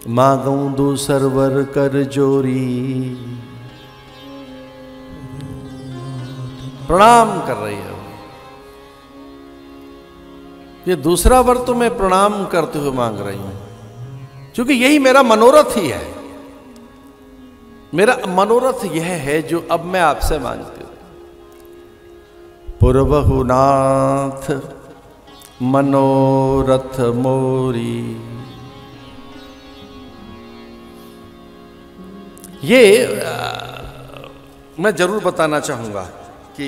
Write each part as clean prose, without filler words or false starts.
मांगूं दूसर वर कर जोरी। प्रणाम कर रही है ये दूसरा वर तो मैं प्रणाम करते हुए मांग रही हूं, क्योंकि यही मेरा मनोरथ ही है। मेरा मनोरथ यह है जो अब मैं आपसे मांगती हूं। पुरवहु नाथ मनोरथ मोरी। ये मैं जरूर बताना चाहूंगा कि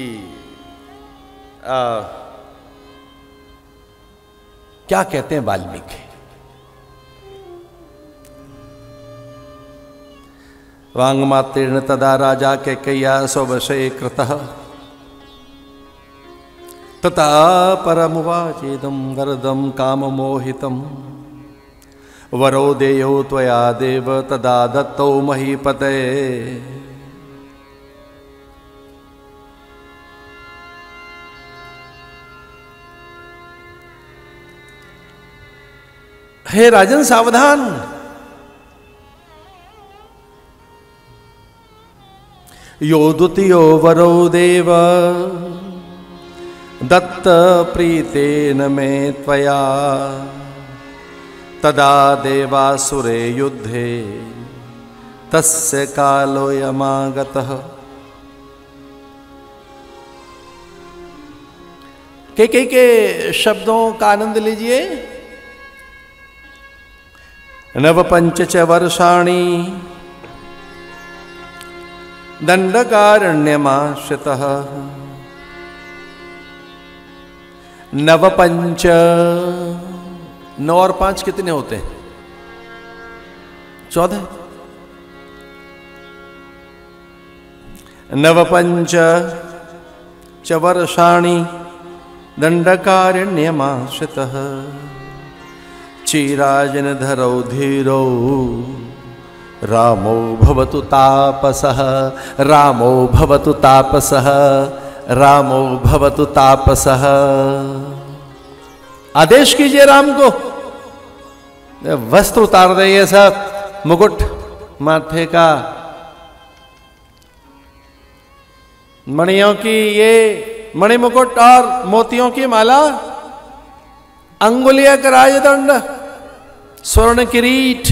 क्या कहते हैं वाल्मीकि। वांगमात्रेण तदा राजा कैकेय्या स्ववशे कृतः तथा परमुवाचेदं वरदं काममोहितं वरो देयो त्वया देव तदा दत्तो महीपते। हे राजन सावधान, यो द्वितीयो वरो देव दत्त प्रीतेन मे त्वया तदा देवासुरे युद्धे तस्य कालोऽयमागतः। के शब्दों का आनंद लीजिए। नवपंच च वर्षाणि दंडकारण्यमाश्रितः। नवपंच, 9 और 5 कितने होते हैं? 14। नवपंच च वर्षाणि दंडकारण्यमाश्रितः चिराजनधरौ धीरौ रामो भवतु तापसः। रामो भवतु तापसः। रामो भवतु तापसः। आदेश कीजिए राम को, वस्त्र उतार दे, ये सब मुकुट माथे का, मणियों की ये मणि मुकुट और मोतियों की माला, अंगुलिया का राजदंड, स्वर्ण किरीट।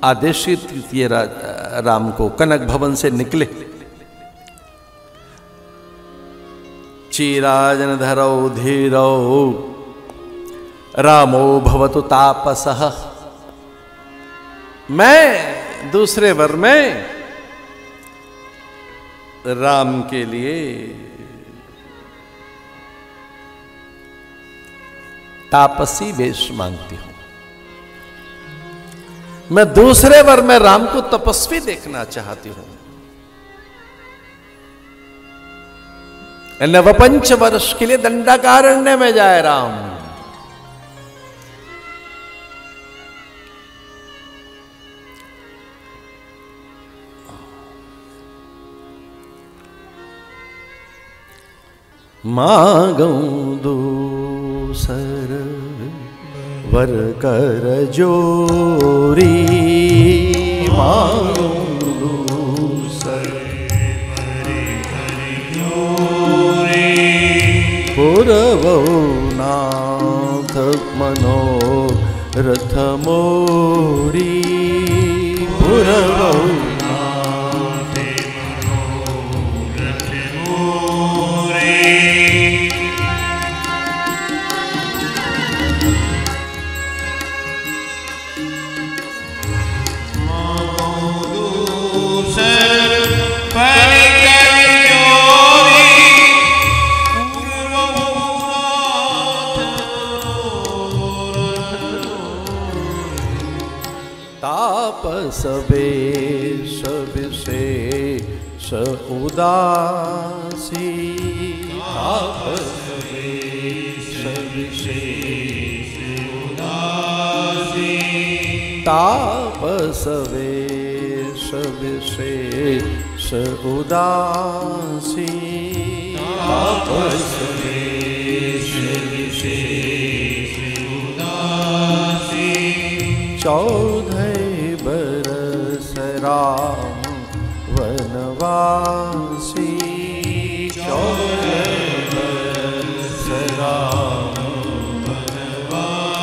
आदेशित किए राम को। कनक भवन से निकले। चिराजन धरौ धीरौ रामो भवतु तापसः। मैं दूसरे वर में राम के लिए तापसी वेश मांगती हूं। मैं दूसरे वर में राम को तपस्वी देखना चाहती हूं। नवपंच वर्ष के लिए दंडकारण्य में जाए राम। मांगूं दूसर वर कर जोरी। मांगूं दूसर वर कर जोरी। पुरवहु नाथ मनोरथ मोरी। पुरवहु नाथ मनोरथ मोरी। तापस वेश विशेष उदासी। तापस वेश विशेष उदासी। तापस वेश विशेष उदासी। तापस वेश विशेष उदासी। 14 बरस राम वनवासी, 14 बरस राम वनवासी।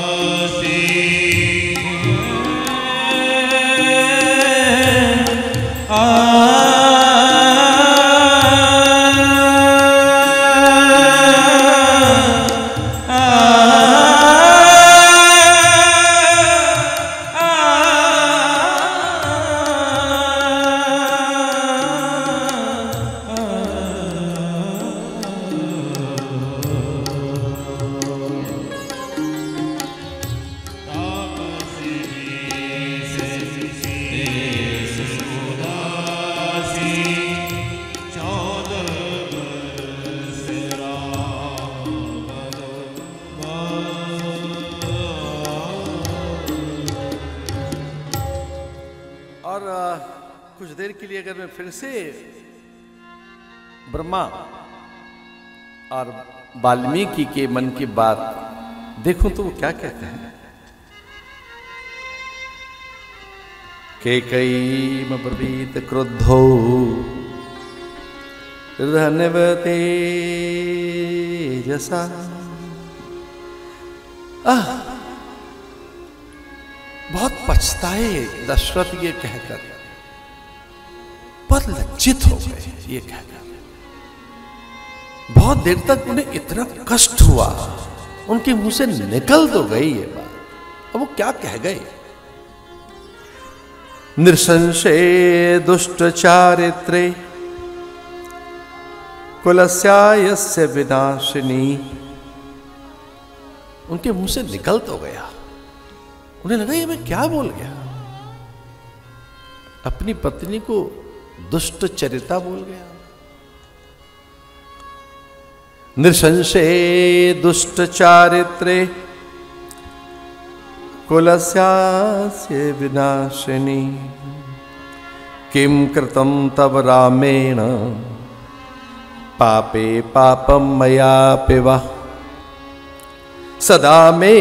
कुछ देर के लिए अगर मैं फिर से ब्रह्मा और वाल्मीकि के मन की बात देखूं तो वो क्या कहते हैं। कैकेयीम ब्रवीत क्रुद्धो धन्यवतेजसा, बहुत पछताए दशरथ ये कहकर, बहुत लज्जित हो गए ये कहकर। बहुत देर तक उन्हें इतना कष्ट हुआ, उनके मुंह से निकल तो गई ये बात, अब वो क्या कह गए। नृशंसे दुष्ट चारित्रे कुलस्यायस्य विनाशिनी, उनके मुंह से निकल तो गया, उन्हें लगा ये मैं क्या बोल गया, अपनी पत्नी को दुष्ट चरिता बोल गया। नृशंसे दुष्ट चारित्रे कुलस्यास्य विनाशिनी, किं कृतं तव रामेण पापे पापं मयापि वा, सदा मे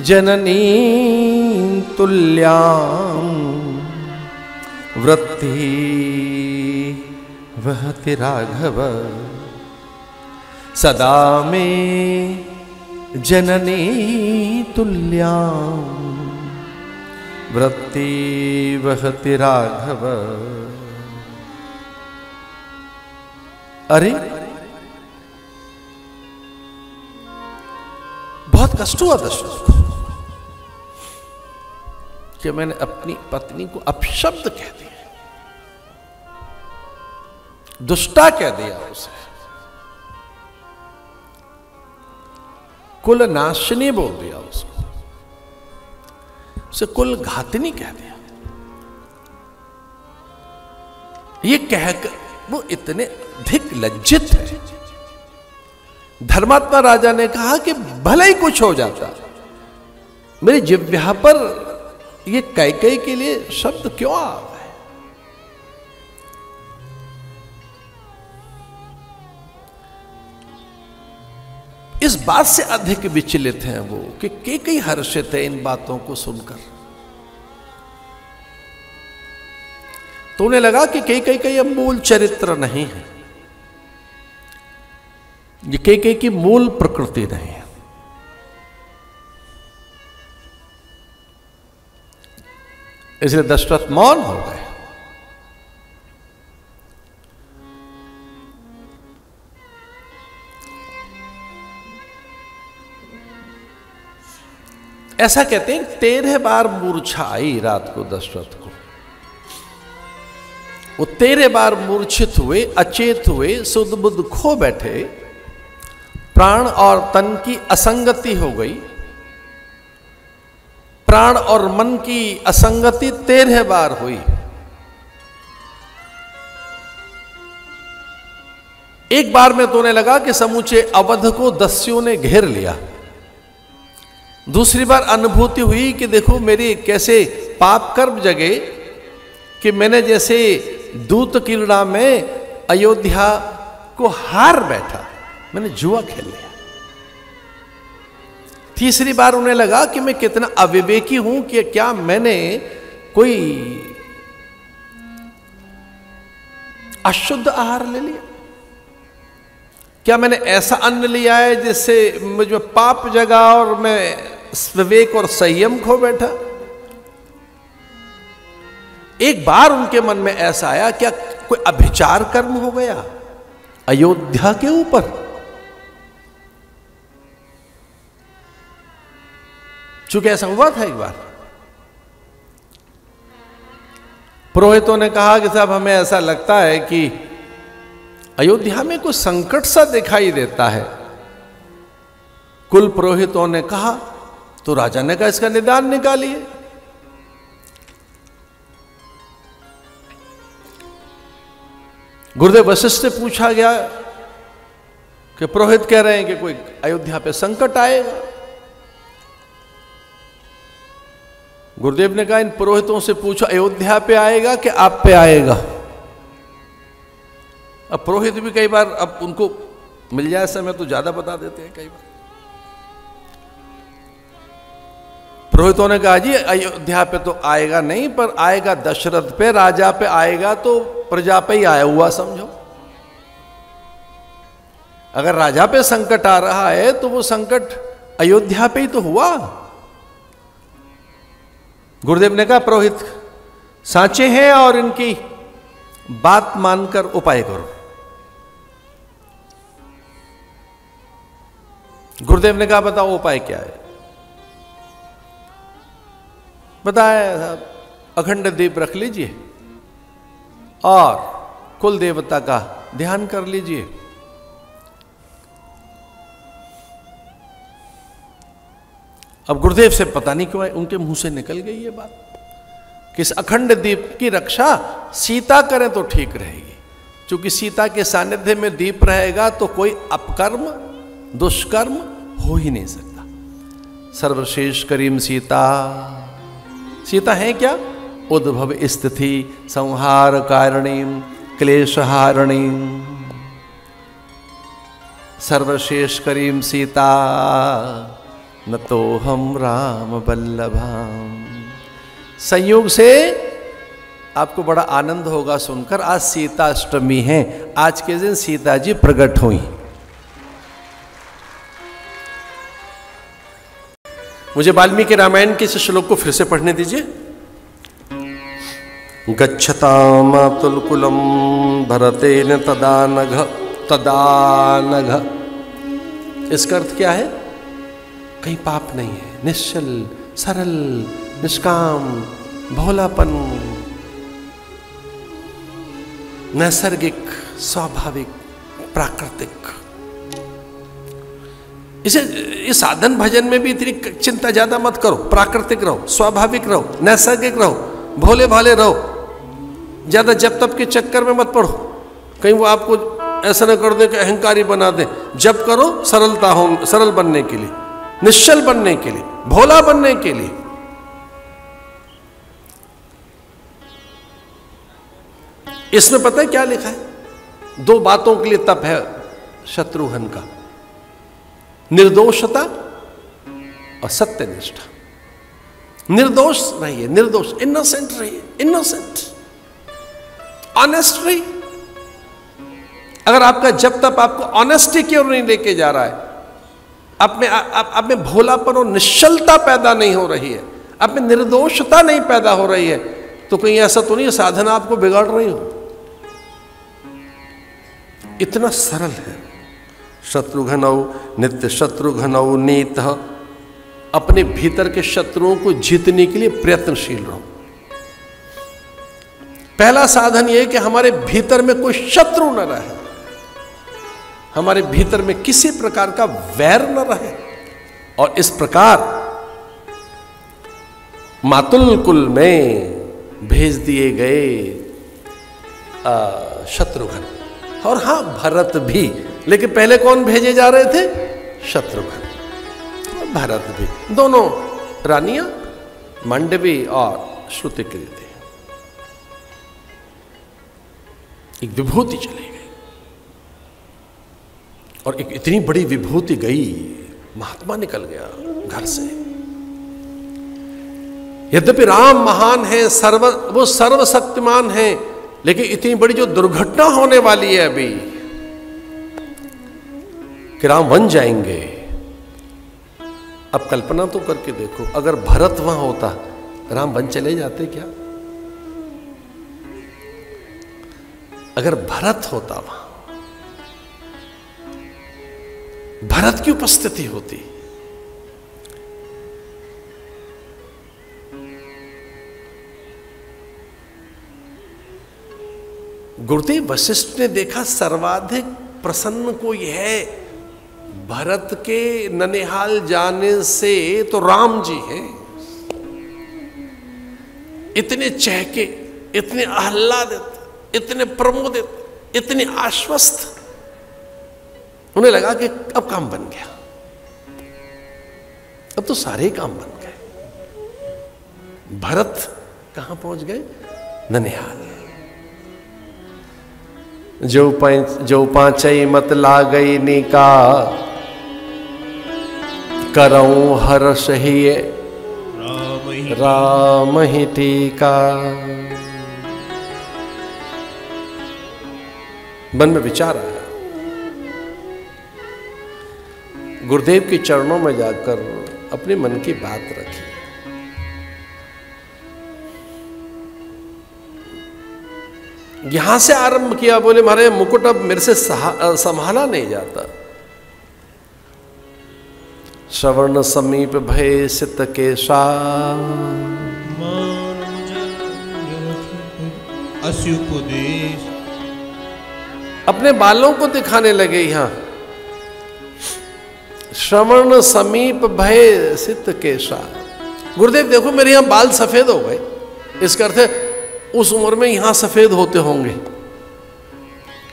जननी तुल्यां वृत्ति वहति राघव, सदा मे जननी तुल्यां वृत्ति वहति राघव। अरे बहुत कष्ट हुआ दशरथ को कि मैंने अपनी पत्नी को अपशब्द कह दिया, दुष्टा कह दिया, उसे कुल नाशनी बोल दिया, उसको उसे कुल घातनी कह दिया। ये कहकर वो इतने अधिक लज्जित है। धर्मात्मा राजा ने कहा कि भले ही कुछ हो जाता, मेरी जिह्वा पर ये कैकेयी के लिए शब्द क्यों आ गए। इस बात से अधिक विचलित हैं वो कि कैकेयी हर्षित है इन बातों को सुनकर। तो उन्हें लगा कि कैकेयी का यह मूल चरित्र नहीं है, ये कैकेयी की मूल प्रकृति नहीं है। इसलिए दशरथ मौन हो गए। ऐसा कहते हैं 13 बार मूर्छा आई रात को दशरथ को। वो 13 बार मूर्छित हुए, अचेत हुए, सुध बुध खो बैठे, प्राण और तन की असंगति हो गई। प्राण और मन की असंगति 13 बार हुई। एक बार में तो उन्हें लगा कि समूचे अवध को दस्युओं ने घेर लिया। दूसरी बार अनुभूति हुई कि देखो मेरी कैसे पाप कर्म जगे कि मैंने जैसे दूत क्रीड़ा में अयोध्या को हार बैठा, मैंने जुआ खेल लिया। तीसरी बार उन्हें लगा कि मैं कितना अविवेकी हूं कि क्या मैंने कोई अशुद्ध आहार ले लिया, क्या मैंने ऐसा अन्न लिया है जिससे मुझ में पाप जगा और मैं विवेक और संयम खो बैठा। एक बार उनके मन में ऐसा आया, क्या कोई अभिचार कर्म हो गया अयोध्या के ऊपर? चूंकि ऐसा हुआ था एक बार, पुरोहितों ने कहा कि साहब हमें ऐसा लगता है कि अयोध्या में कुछ संकट सा दिखाई देता है। कुल पुरोहितों ने कहा, तो राजा ने कहा इसका निदान निकालिए। गुरुदेव वशिष्ठ से पूछा गया कि पुरोहित कह रहे हैं कि कोई अयोध्या पे संकट आएगा। गुरुदेव ने कहा इन पुरोहितों से पूछो अयोध्या पे आएगा कि आप पे आएगा। अब पुरोहित भी कई बार, अब उनको मिल जाए समय तो ज्यादा बता देते हैं। कई बार पुरोहितों ने कहा जी अयोध्या पे तो आएगा नहीं, पर आएगा दशरथ पे, राजा पे आएगा तो प्रजा पे ही आया हुआ समझो। अगर राजा पे संकट आ रहा है तो वो संकट अयोध्या पे ही तो हुआ। गुरुदेव ने कहा पुरोहित सांचे हैं और इनकी बात मानकर उपाय करो। गुरुदेव ने कहा बताओ उपाय क्या है? बताया साहब अखंड दीप रख लीजिए और कुल देवता का ध्यान कर लीजिए। अब गुरुदेव से पता नहीं क्यों उनके मुंह से निकल गई ये बात कि इस अखंड दीप की रक्षा सीता करें तो ठीक रहेगी, क्योंकि सीता के सानिध्य में दीप रहेगा तो कोई अपकर्म दुष्कर्म हो ही नहीं सकता। सर्वश्रेष्ठ करीम सीता, सीता है क्या? उद्भव स्थिति संहार कारिणी क्लेशहारिणी। सर्वश्रेष्ठ करीम सीता न तो हम राम वल्लभाम। संयोग से आपको बड़ा आनंद होगा सुनकर, आज सीता अष्टमी है। आज के दिन सीता जी प्रकट हुई। मुझे वाल्मीकि रामायण के इस श्लोक को फिर से पढ़ने दीजिए। गच्छतामातुलकुलम भरतेन तदानघ। इसका अर्थ क्या है? कहीं पाप नहीं है, निश्चल सरल निष्काम भोलापन, नैसर्गिक स्वाभाविक प्राकृतिक। इसे इस साधन भजन में भी इतनी चिंता ज्यादा मत करो। प्राकृतिक रहो, स्वाभाविक रहो, नैसर्गिक रहो, भोले भाले रहो। ज्यादा जप तप के चक्कर में मत पड़ो, कहीं वो आपको ऐसा न कर दे कि अहंकारी बना दे। जप करो सरलता हो, सरल बनने के लिए, निश्चल बनने के लिए, भोला बनने के लिए। इसमें पता है क्या लिखा है? दो बातों के लिए तप है शत्रुघ्न का, निर्दोषता और सत्यनिष्ठा। निर्दोष रहिए, निर्दोष, इनोसेंट रहिए, इनोसेंट, ऑनेस्ट रहिए। अगर आपका जब तक आपको ऑनेस्टी की ओर नहीं लेके जा रहा है, आप में भोलापन और निश्चलता पैदा नहीं हो रही है, आप में निर्दोषता नहीं पैदा हो रही है, तो कहीं ऐसा तो नहीं साधना आपको बिगाड़ रही हो। इतना सरल है। शत्रुघ्नौ नित्य शत्रुघ्नौ नीत। अपने भीतर के शत्रुओं को जीतने के लिए प्रयत्नशील रहो। पहला साधन यह है कि हमारे भीतर में कोई शत्रु न रहे, हमारे भीतर में किसी प्रकार का वैर न रहे। और इस प्रकार मातुल कुल में भेज दिए गए शत्रुघ्न, और हां भरत भी। लेकिन पहले कौन भेजे जा रहे थे? शत्रुघ्न और भरत भी। दोनों रानियां मंडवी और श्रुतिकीर्ति थी। एक विभूति चली गई, और एक इतनी बड़ी विभूति गई महात्मा निकल गया घर से। यद्यपि राम महान है, वो सर्वशक्तिमान है, लेकिन इतनी बड़ी जो दुर्घटना होने वाली है अभी कि राम वन जाएंगे। अब कल्पना तो करके देखो, अगर भरत वहां होता, राम वन चले जाते क्या? अगर भरत होता वहां, भरत की उपस्थिति होती, गुरुदेव वशिष्ठ ने देखा सर्वाधिक प्रसन्न कोई है भरत के ननिहाल जाने से तो राम जी हैं। इतने चहके, इतने आह्लादित, इतने प्रमोदित, इतने आश्वस्त, उन्हें लगा कि अब काम बन गया, अब तो सारे काम बन गए। भरत कहां पहुंच गए? ननिहाल। जो पांचई मत ला गई निका, करऊं हर्ष ही राम ही टीका। मन में विचार आया, गुरुदेव के चरणों में जाकर अपने मन की बात रखी। यहां से आरंभ किया, बोले महाराज मुकुट अब मेरे से संभाला नहीं जाता। श्रवण समीप भय सित केशा, उपदेश अपने बालों को दिखाने लगे। यहां श्रवण समीप भय सित केशा, गुरुदेव देखो मेरे यहां बाल सफेद हो गए, इसका अर्थ है उस उम्र में यहां सफेद होते होंगे।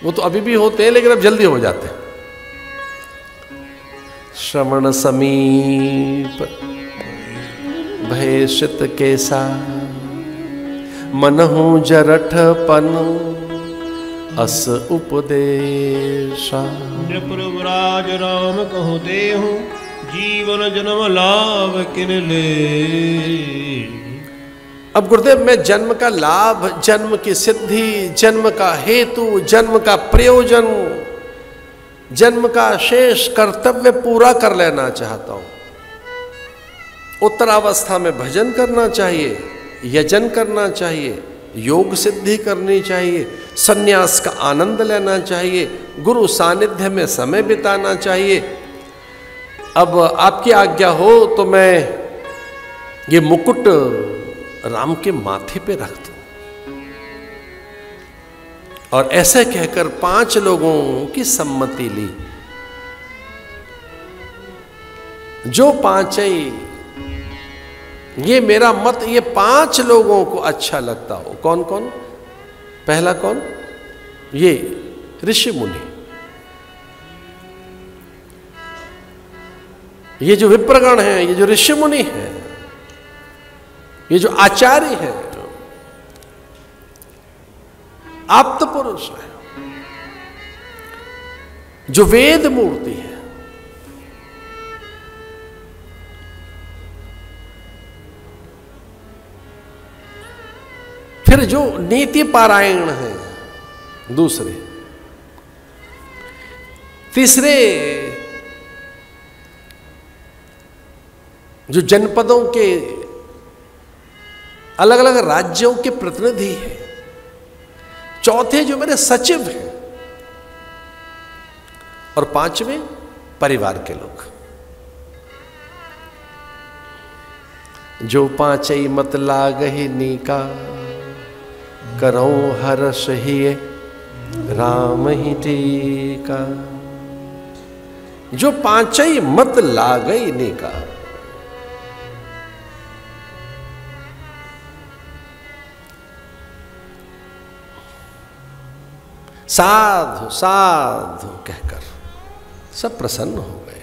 वो तो अभी भी होते हैं लेकिन अब जल्दी हो जाते हैं। श्रवण समीप भयसित केसा, मनहु जरठ पन अस उपदेशा। नृपुरराज राम कहु देहु, जीवन जन्म लाभ किन ले। अब गुरुदेव मैं जन्म का लाभ, जन्म की सिद्धि, जन्म का हेतु, जन्म का प्रयोजन, जन्म का शेष कर्तव्य पूरा कर लेना चाहता हूं। उत्तरावस्था में भजन करना चाहिए, यजन करना चाहिए, योग सिद्धि करनी चाहिए, सन्यास का आनंद लेना चाहिए, गुरु सानिध्य में समय बिताना चाहिए। अब आपकी आज्ञा हो तो मैं ये मुकुट राम के माथे पे रख दूं। और ऐसे कहकर 5 लोगों की सम्मति ली। जो 5 ये मेरा मत, ये 5 लोगों को अच्छा लगता हो। कौन कौन? पहला कौन? ये ऋषि मुनि, ये जो विप्रगण हैं, ये जो ऋषि मुनि हैं, ये जो आचार्य है, आप्त पुरुष है, जो वेद मूर्ति है, फिर जो नीति पारायण है दूसरे, तीसरे जो जनपदों के अलग अलग राज्यों के प्रतिनिधि हैं, चौथे जो मेरे सचिव हैं, और 5वें परिवार के लोग। जो 5 मत लागहि नीका, करऊं हर्ष ही राम ही टीका। जो 5 मत लागहि नीका, साधु साधु कहकर सब प्रसन्न हो गए।